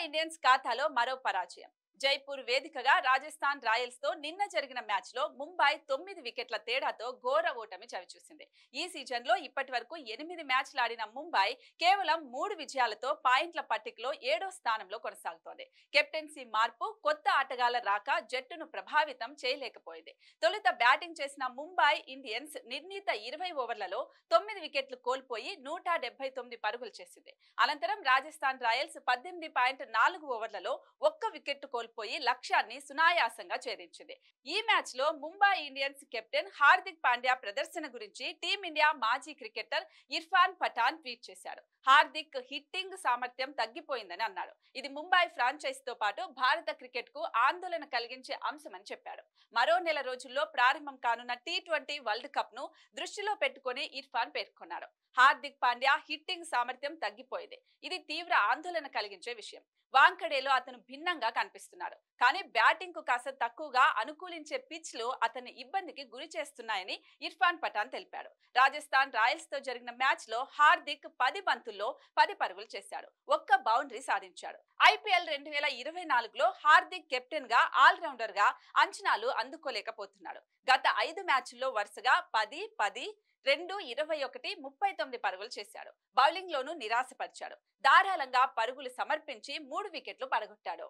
Indians ఖాతాలో మరో పరాజయం. జైపూర్ వేదికగా రాజస్థాన్ రాయల్స్ తో నిన్న జరిగిన మ్యాచ్ లో ముంబై 9 వికెట్ల తేడాతో ఘోర ఓటమి చవిచూసింది. ఈ సీజన్ లో ఇప్పటి వరకు 8 మ్యాచ్లు ఆడిన ముంబై కేవలం 3 విజయాలతో పాయింట్ల పట్టికలో 7వ స్థానంలో కొనసాగుతోంది. కెప్టెన్సీ మార్పు, కొత్త ఆటగాళ్ల రాక జట్టును ప్రభావితం చేయలేకపోయింది. తొలుత బ్యాటింగ్ చేసిన ముంబై ఇండియన్స్ నిర్ణీత 20 ఓవర్లలో 9 వికెట్లు కోల్పోయి 179 పరుగులు చేసింది. అనంతరం రాజస్థాన్ రాయల్స్ 18.4 ఓవర్లలో ఒక్క వికెట్ కోల్పోయి లక్ష్యాన్ని సునాయాసంగా ఛేదించింది. ఈ మ్యాచ్ లో ముంబై ఇండియన్స్ కెప్టెన్ హార్దిక్ పాండ్యా ప్రదర్శన గురించి టీమిండియా మాజీ క్రికెటర్ ఇర్ఫాన్ పఠాన్ ట్వీట్ చేశాడు. హార్దిక్ హిట్టింగ్ సామర్థ్యం తగ్గిపోయిందని అన్నాడు. ఇది ముంబై ఫ్రాంచైజ్ తో పాటు భారత క్రికెట్ కు ఆందోళన కలిగించే అంశమని చెప్పాడు. మరో నెల రోజుల్లో ప్రారంభం కానున్న T20 వరల్డ్ కప్ ను దృష్టిలో పెట్టుకుని ఇర్ఫాన్ పేర్కొన్నాడు. హార్దిక్ పాండ్యా హిట్టింగ్ సామర్థ్యం తగ్గిపోయింది. ఇది తీవ్ర ఆందోళన కలిగించే విషయం. వాంకడేలో అతను భిన్నంగా కనిపిస్తున్నాడు. కానీ బ్యాటింగ్ కు కాస్త తక్కువగా అనుకూలించే పిచ్లు అతన్ని ఇబ్బందికి గురి చేస్తున్నాయని ఇర్ఫాన్ పఠాన్ తెలిపాడు. రాజస్థాన్ రాయల్స్ తో జరిగిన మ్యాచ్ లో హార్దిక్ 10 బంతుల్లో 10 పరుగులు చేశాడు. ఒక్క బౌండరీ సాధించాడు. IPL 2024లో హార్దిక్ కెప్టెన్ గా ఆల్రౌండర్ గా అంచనాలు అందుకోలేకపోతున్నాడు. గత 5 మ్యాచ్ల్లో వరుసగా 10, 10, 2, 21, 39 పరుగులు చేశాడు. బౌలింగ్ లోనూ నిరాశపరిచాడు. ధారాళంగా పరుగులు సమర్పించి 3 వికెట్లు పడగొట్టాడు.